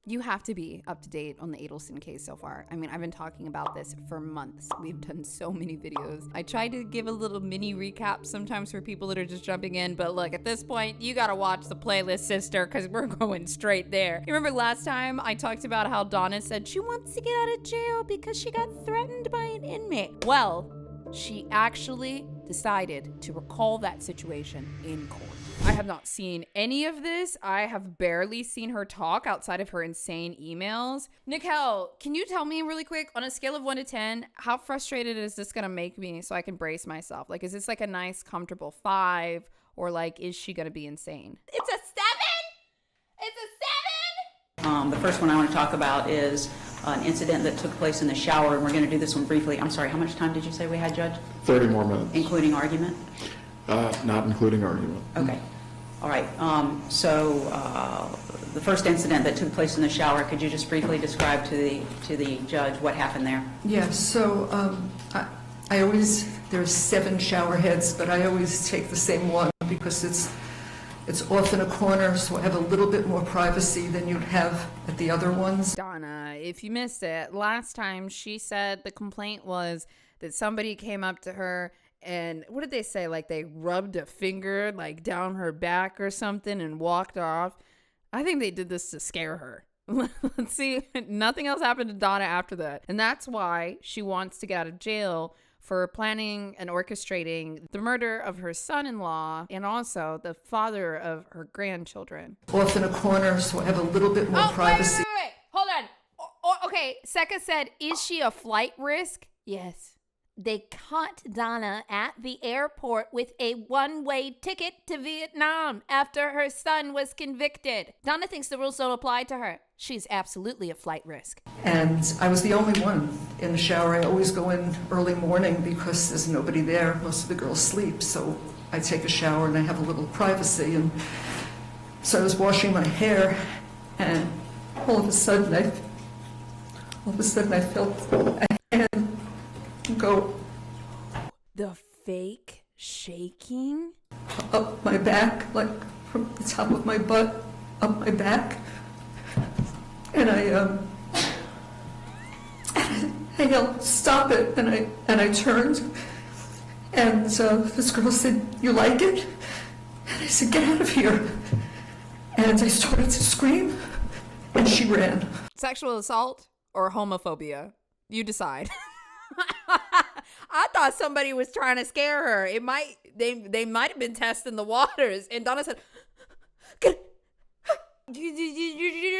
You have to be up to date on the Adelson case so far. I mean, I've been talking about this for months. We've done so many videos. I try to give a little mini recap sometimes for people that are just jumping in, but look, at this point, you gotta watch the playlist, sister, because we're going straight there. You remember last time I talked about how Donna said she wants to get out of jail because she got threatened by an inmate? Well, she actually decided to recall that situation in court. I have not seen any of this. I have barely seen her talk outside of her insane emails. Nikel, can you tell me really quick, on a scale of 1 to 10, how frustrated is this gonna make me so I can brace myself? Like, is this like a nice, comfortable 5? Or like, is she gonna be insane? It's a 7? It's a 7? The first one I want to talk about is an incident that took place in the shower, and we're going to do this one briefly. I'm sorry, how much time did you say we had, Judge? 30 more minutes. Including argument? Not including argument. Okay. All right. The first incident that took place in the shower, could you just briefly describe to the judge what happened there? Yeah, so I always, there's 7 shower heads, but I always take the same one because it's off in a corner, so I have a little bit more privacy than you'd have at the other ones. Donna, if you missed it, last time she said the complaint was that somebody came up to her and what did they say? Like they rubbed a finger like down her back or something and walked off. I think they did this to scare her. Let's see. Nothing else happened to Donna after that. And that's why she wants to get out of jail for planning and orchestrating the murder of her son-in-law and also the father of her grandchildren. Off in a corner, so I have a little bit more privacy. Wait. Hold on. Okay, Secca said, is she a flight risk? Yes. They caught Donna at the airport with a one-way ticket to Vietnam after her son was convicted. Donna thinks the rules don't apply to her. She's absolutely a flight risk. And I was the only one in the shower. I always go in early morning because there's nobody there. Most of the girls sleep, so I take a shower and I have a little privacy. And so I was washing my hair, and all of a sudden I felt a hand go. The fake shaking? Up my back, like from the top of my butt, up my back. And I yelled, "Stop it!" And I turned, and this girl said, "You like it?" And I said, "Get out of here!" And I started to scream, and she ran. Sexual assault or homophobia? You decide. I thought somebody was trying to scare her. They might have been testing the waters. And Donna said, "You're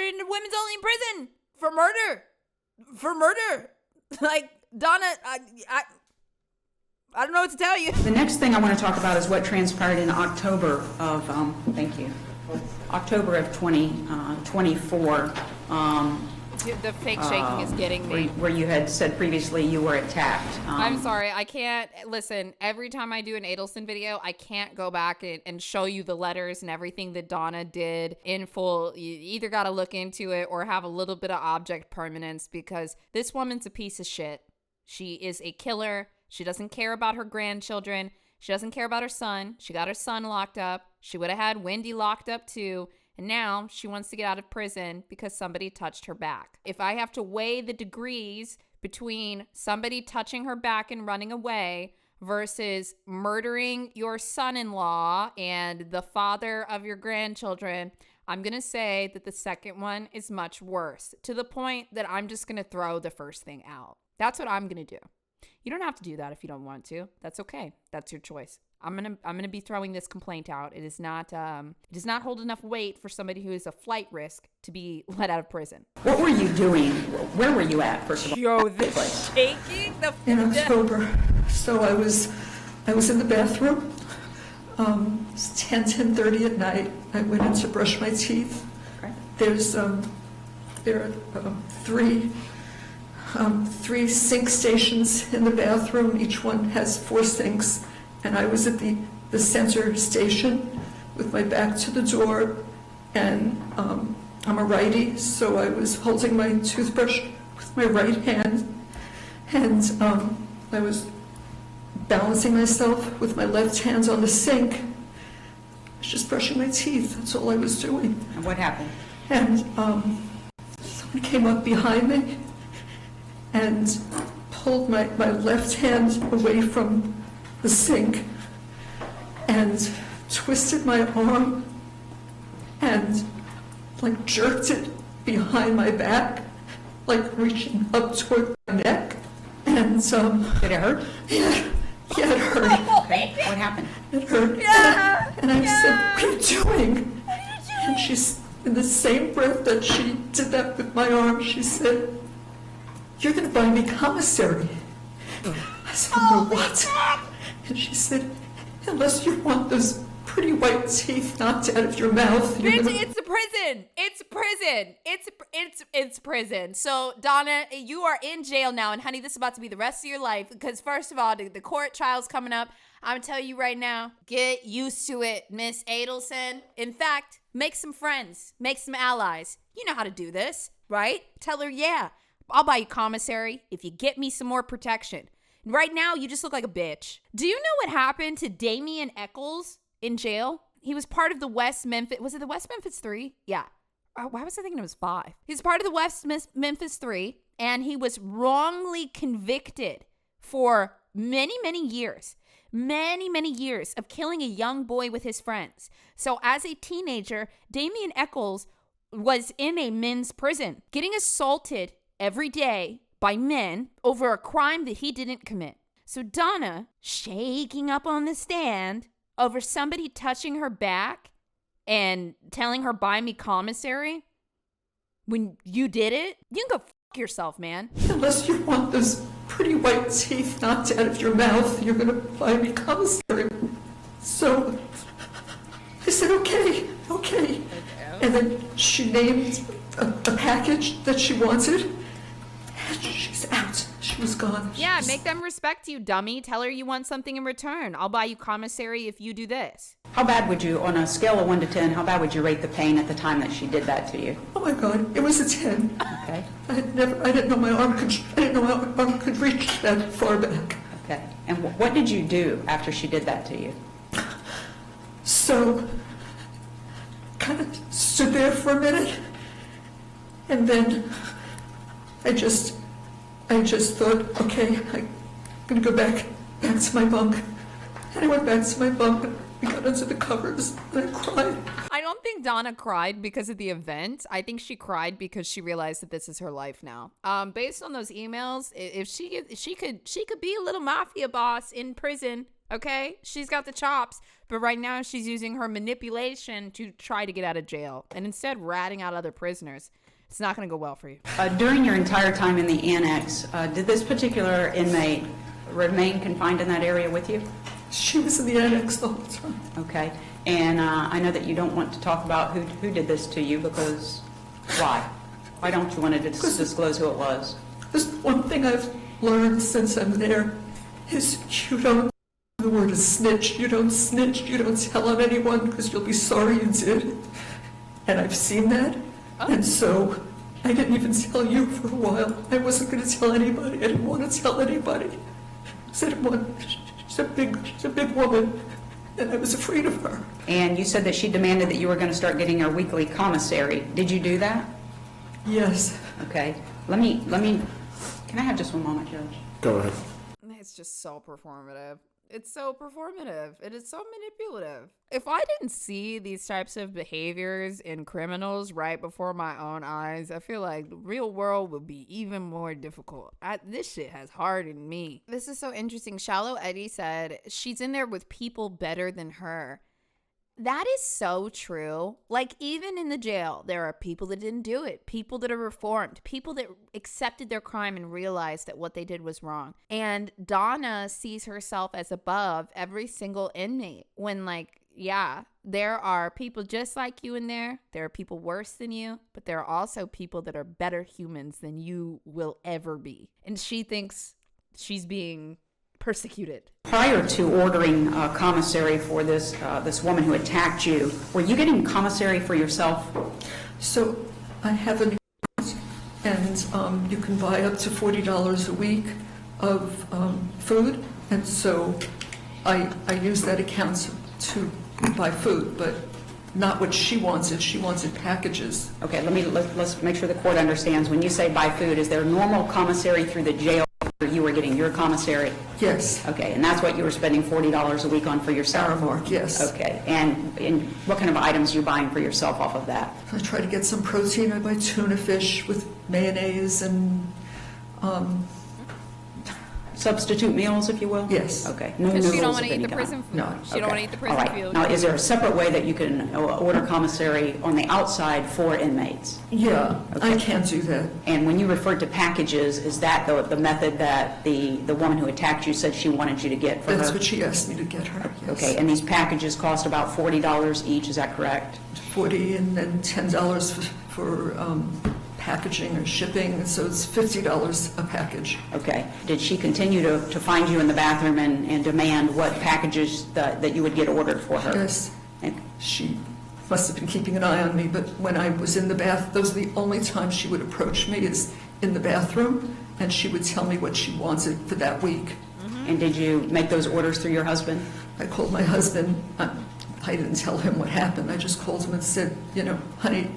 in the women's only in prison for murder. For murder." Like, Donna, I don't know what to tell you. The next thing I want to talk about is what transpired in October of, October of 2024. The fake shaking is getting me. Where you had said previously you were attacked. I'm sorry, I can't, listen, every time I do an Adelson video, I can't go back and show you the letters and everything that Donna did in full. You either got to look into it or have a little bit of object permanence, because this woman's a piece of shit. She is a killer. She doesn't care about her grandchildren. She doesn't care about her son. She got her son locked up. She would have had Wendy locked up too. And now she wants to get out of prison because somebody touched her back. If I have to weigh the degrees between somebody touching her back and running away versus murdering your son-in-law and the father of your grandchildren, I'm going to say that the second one is much worse, to the point that I'm just going to throw the first thing out. That's what I'm going to do. You don't have to do that if you don't want to. That's okay. That's your choice. I'm gonna be throwing this complaint out. It does not hold enough weight for somebody who is a flight risk to be let out of prison. What were you doing? Where were you at, first of all? Yo, the shaking, in October. So I was in the bathroom. It's 10:30 at night. I went in to brush my teeth. Okay. There are three sink stations in the bathroom. Each one has 4 sinks. And I was at the center station with my back to the door, and I'm a righty, so I was holding my toothbrush with my right hand, and I was balancing myself with my left hand on the sink. I was just brushing my teeth. That's all I was doing. And what happened? And someone came up behind me and pulled my left hand away from the sink and twisted my arm and like jerked it behind my back, like reaching up toward my neck. And Did it hurt? yeah, it hurt. Okay, what happened? It hurt. Yeah. And I said, "What are you doing?" And she's, in the same breath that she did that with my arm, she said, "You're going to buy me commissary." I said, "No, what?" And she said, "Unless you want those pretty white teeth knocked out of your mouth, you're Bitch, gonna..." it's a prison. It's prison. It's prison. So, Donna, you are in jail now. And, honey, this is about to be the rest of your life. Because, first of all, the court trial's coming up. I'm going to tell you right now, get used to it, Miss Adelson. In fact, make some friends. Make some allies. You know how to do this, right? Tell her, yeah, I'll buy you commissary if you get me some more protection. Right now, you just look like a bitch. Do you know what happened to Damian Eccles in jail? He was part of the West Memphis. Was it the West Memphis 3? Yeah. Why was I thinking it was 5? He's part of the West Memphis 3, and he was wrongly convicted for many, many years of killing a young boy with his friends. So as a teenager, Damian Eccles was in a men's prison, getting assaulted every day by men over a crime that he didn't commit. So Donna, shaking up on the stand over somebody touching her back and telling her, "Buy me commissary," when you did it, you can go fuck yourself, man. "Unless you want those pretty white teeth knocked out of your mouth, you're going to buy me commissary." So I said, okay. And then she named a package that she wanted, and she's out. She was gone. Yeah, make them respect you, dummy. Tell her you want something in return. I'll buy you commissary if you do this. How bad would you, on a scale of 1 to 10, how bad would you rate the pain at the time that she did that to you? Oh my God, it was a 10. Okay. I didn't know my arm could reach that far back. Okay. And what did you do after she did that to you? So, kind of stood there for a minute, and then I just thought, okay, I'm gonna go back to my bunk. And I went back to my bunk, and we got under the covers, and I cried. I don't think Donna cried because of the event. I think she cried because she realized that this is her life now. Based on those emails, if she could be a little mafia boss in prison. Okay, she's got the chops, but right now she's using her manipulation to try to get out of jail and instead ratting out other prisoners. It's not going to go well for you. During your entire time in the annex, did this particular inmate remain confined in that area with you? She was in the annex the whole time. Okay. And I know that you don't want to talk about who did this to you, because why? Why don't you want to disclose who it was? There's one thing I've learned since I'm there is you don't, the word is snitch. You don't snitch. You don't tell on anyone because you'll be sorry you did. And I've seen that. And so I didn't even tell you for a while. I wasn't going to tell anybody. I didn't want to tell anybody. I didn't want, she's a big woman, and I was afraid of her. And you said that she demanded that you were going to start getting her weekly commissary. Did you do that? Yes. Okay. Let me, can I have just one moment, Judge? Go ahead. It's just so performative. It's so performative. It is so manipulative. If I didn't see these types of behaviors in criminals right before my own eyes, I feel like the real world would be even more difficult. This shit has hardened me. This is so interesting. Shallow Eddie said she's in there with people better than her. That is so true. Like, even in the jail, there are people that didn't do it, people that are reformed, people that accepted their crime and realized that what they did was wrong. And Donna sees herself as above every single inmate when, like, yeah, there are people just like you in there. There are people worse than you, but there are also people that are better humans than you will ever be. And she thinks she's being persecuted. Prior to ordering commissary for this woman who attacked you, were you getting commissary for yourself? So I have an account, and you can buy up to $40 a week of food, and so I use that account to buy food, but not what she wanted. She wanted packages. Okay, let's make sure the court understands. When you say buy food, is there normal commissary through the jail or you were getting your commissary? Yes. Okay, and that's what you were spending $40 a week on for yourself? Aramark, yes. Okay, and what kind of items are you buying for yourself off of that? I try to get some protein. I buy tuna fish with mayonnaise and, Substitute meals, if you will? yes. Okay. No Because she noodles don't of want to eat any the kind. prison food. No. She don't want to eat the prison All right. food. Now, is there a separate way that you can order commissary on the outside for inmates? Yeah, Okay. I can't do that. And when you referred to packages, is that the method that the woman who attacked you said she wanted you to get for her? That's what she asked me to get her, yes. Okay, and these packages cost about $40 each, is that correct? 40 and then $10 for packaging or shipping, so it's $50 a package. Okay. Did she continue to find you in the bathroom and demand what packages that you would get ordered for her? Yes, And- she must have been keeping an eye on me, but when I was in the bath, those are the only times she would approach me is in the bathroom, and she would tell me what she wanted for that week. And did you make those orders through your husband? I called my husband. I didn't tell him what happened. I just called him and said, honey,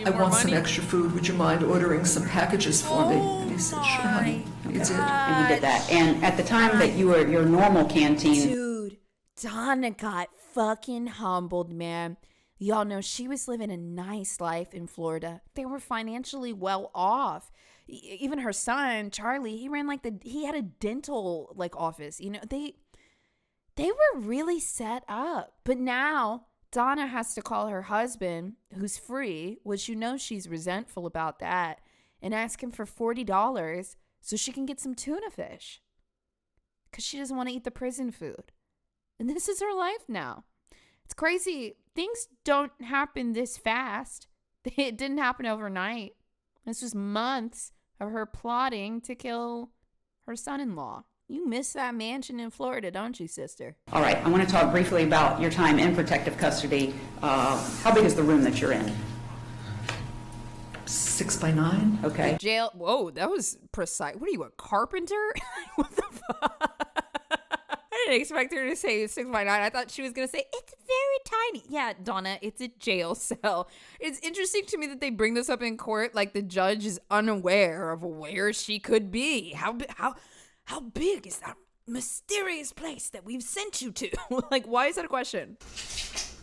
I want some extra food. Would you mind ordering some packages for me? And he said, sure, honey. And he did. And he did that. And at the time that you were at your normal canteen, Dude, Donna got fucking humbled, man. Y'all know she was living a nice life in Florida. They were financially well off. Even her son, Charlie, he had a dental office. They were really set up. But now Donna has to call her husband, who's free, which she's resentful about that, and ask him for $40 so she can get some tuna fish. Because she doesn't want to eat the prison food. And this is her life now. It's crazy. Things don't happen this fast. It didn't happen overnight. This was months of her plotting to kill her son-in-law. You miss that mansion in Florida, don't you, sister? all right, I want to talk briefly about your time in protective custody. How big is the room that you're in? 6 by 9. Okay. Jail. Whoa, that was precise. What are you, a carpenter? What the fuck? I didn't expect her to say 6 by 9. I thought she was going to say, it's very tiny. Yeah, Donna, it's a jail cell. It's interesting to me that they bring this up in court like the judge is unaware of where she could be. How big is that mysterious place that we've sent you to? Why is that a question? Bitch,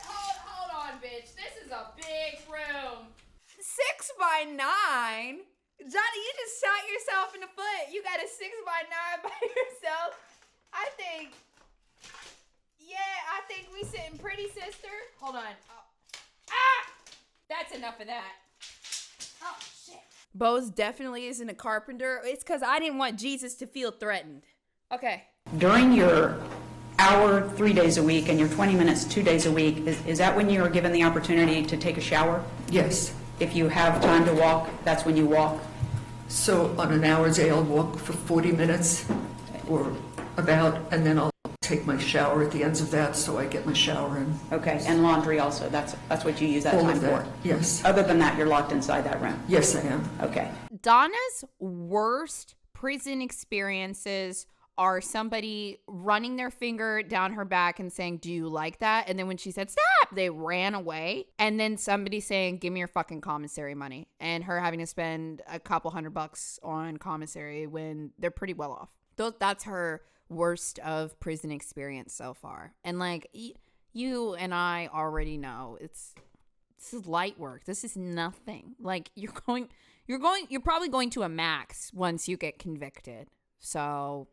hold on, bitch. This is a big room. 6 by 9? Johnny, you just shot yourself in the foot. You got a 6 by 9 by yourself. I think we sitting pretty, sister. Hold on. That's enough of that. Oh, shit. BOZE definitely isn't a carpenter. It's because I didn't want Jesus to feel threatened. Okay. During your hour 3 days a week and your 20 minutes 2 days a week, is that when you are given the opportunity to take a shower? Yes. If you have time to walk, that's when you walk? So on an hour day, I'll walk for 40 minutes or about, and then I'll take my shower at the ends of that, so I get my shower in. Okay, and laundry also, that's what you use that All time of that, for? yes. Other than that, you're locked inside that room? Yes, I am. Okay. Donna's worst prison experiences are somebody running their finger down her back and saying, do you like that? And then when she said, stop, they ran away. And then somebody saying, give me your fucking commissary money. And her having to spend a couple $100 on commissary when they're pretty well off. That's her worst of prison experience so far. And you and I already know this is light work. This is nothing. You're probably going to a max once you get convicted. So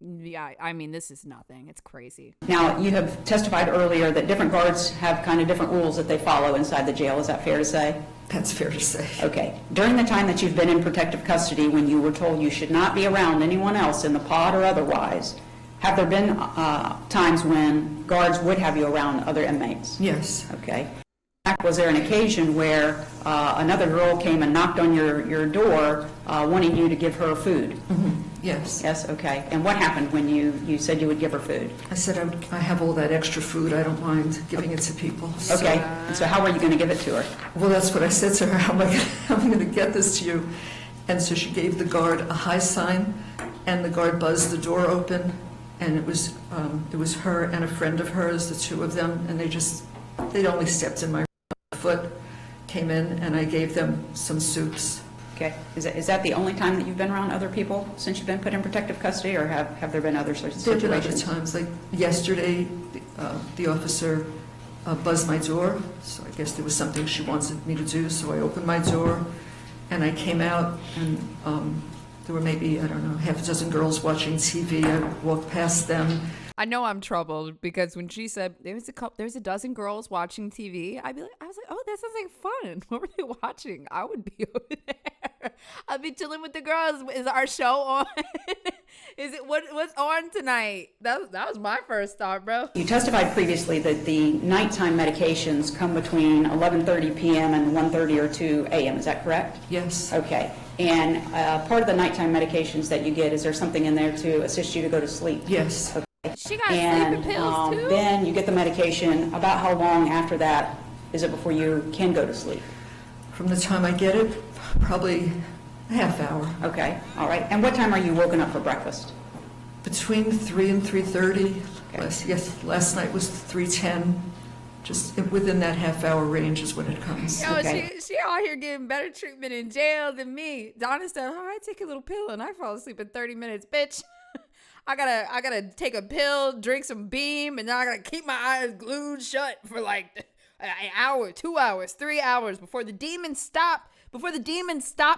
yeah, I mean, this is nothing. It's crazy. Now, you have testified earlier that different guards have kind of different rules that they follow inside the jail. Is that fair to say? That's fair to say. Okay. During the time that you've been in protective custody, when you were told you should not be around anyone else in the pod or otherwise, have there been times when guards would have you around other inmates? Yes. Okay. Was there an occasion where another girl came and knocked on your door wanting you to give her food? Mm-hmm. Yes. Yes, okay. And what happened when you said you would give her food? I said, I have all that extra food. I don't mind giving it to people. Okay. And so how were you going to give it to her? Well, that's what I said to her. How am I going to get this to you? And so she gave the guard a high sign, and the guard buzzed the door open, and it was her and a friend of hers, the two of them, and they'd only stepped in my foot, came in, and I gave them some soups. Okay. Is that the only time that you've been around other people since you've been put in protective custody, or have there been other sorts of There have been situations? other times, like yesterday, the officer buzzed my door, so I guess there was something she wanted me to do, so I opened my door, and I came out, and there were maybe, I don't know, half a dozen girls watching TV. I walked past them. I know I'm troubled because when she said there's a dozen girls watching TV, I was like, oh, that sounds like fun. What were they watching? I would be over there. I'd be chilling with the girls. Is our show on? Is it what's on tonight? That was my first thought, bro. You testified previously that the nighttime medications come between 11:30 p.m. and 1:30 or 2 a.m. Is that correct? Yes. Okay. And part of the nighttime medications that you get, is there something in there to assist you to go to sleep? Yes. She got And sleeping pills too. then you get the medication. About how long after that is it before you can go to sleep? From the time I get it, probably a half hour. Okay, all right. And what time are you woken up for breakfast? Between 3 and 3:30. Okay. Last night was 3:10. Just within that half hour range is when it comes. Yo, Okay. she out here getting better treatment in jail than me. Donna said, "Oh, I take a little pill and I fall asleep in 30 minutes, bitch." I gotta take a pill, drink some Beam, and then I gotta keep my eyes glued shut for like an hour, 2 hours, 3 hours before the demons stop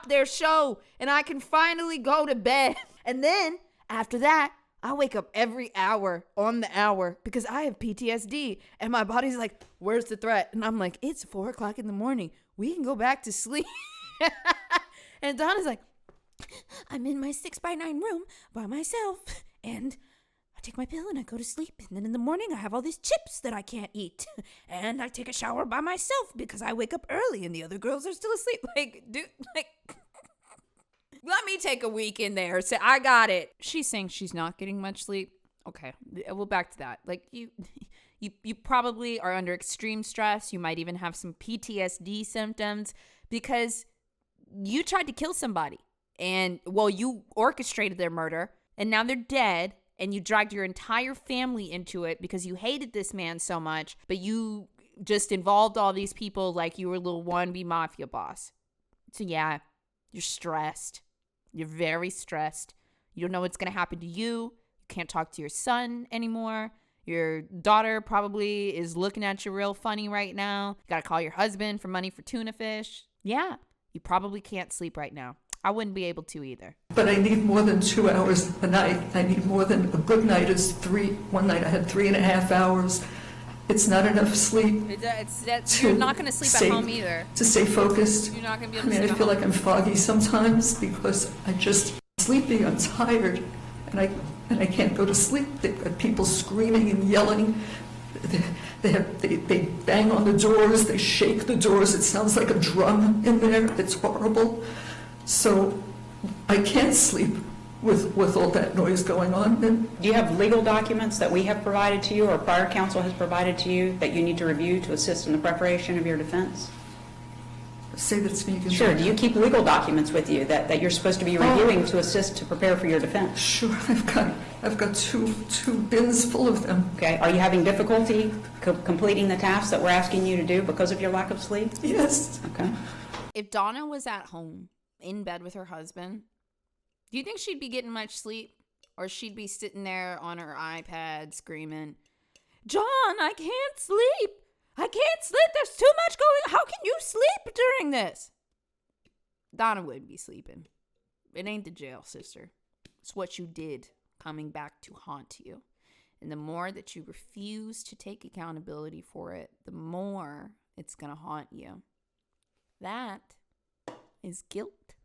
their show and I can finally go to bed. And then after that, I wake up every hour on the hour because I have PTSD and my body's like, where's the threat? And I'm like, it's 4:00 in the morning. We can go back to sleep. And Donna's like, I'm in my 6x9 room by myself and I take my pill and I go to sleep. And then in the morning I have all these chips that I can't eat. And I take a shower by myself because I wake up early and the other girls are still asleep. Like, dude, like, let me take a week in there. Say, I got it. She's saying she's not getting much sleep. Okay, well, back to that. Like, you probably are under extreme stress. You might even have some PTSD symptoms because you tried to kill somebody. And, well, you orchestrated their murder, and now they're dead, and you dragged your entire family into it because you hated this man so much, but you just involved all these people like you were a little wannabe mafia boss. So, yeah, you're stressed. You're very stressed. You don't know what's going to happen to you. You can't talk to your son anymore. Your daughter probably is looking at you real funny right now. You got to call your husband for money for tuna fish. Yeah, you probably can't sleep right now. I wouldn't be able to either. But I need more than 2 hours a night. I need more than a good night is 3. One night I had 3.5 hours. It's not enough sleep. You're not going to sleep at home either. To stay focused. You're not going to be I able to mean, sleep I at feel home. like I'm foggy sometimes because I'm sleepy, I'm tired, and I can't go to sleep. They've got people screaming and yelling. They bang on the doors, they shake the doors. It sounds like a drum in there. It's horrible. So I can't sleep with all that noise going on. And Do you have legal documents that we have provided to you or prior counsel has provided to you that you need to review to assist in the preparation of your defense? say that to me again. Sure. Do you keep legal documents with you that you're supposed to be reviewing to assist to prepare for your defense? Sure, I've got two bins full of them. Okay. Are you having difficulty completing the tasks that we're asking you to do because of your lack of sleep? Yes. Okay. If Donna was at home in bed with her husband, do you think she'd be getting much sleep? Or she'd be sitting there on her iPad screaming, John, I can't sleep. I can't sleep. There's too much going on. How can you sleep during this? Donna wouldn't be sleeping. It ain't the jail, sister. It's what you did coming back to haunt you. And the more that you refuse to take accountability for it, the more it's going to haunt you. That is guilt.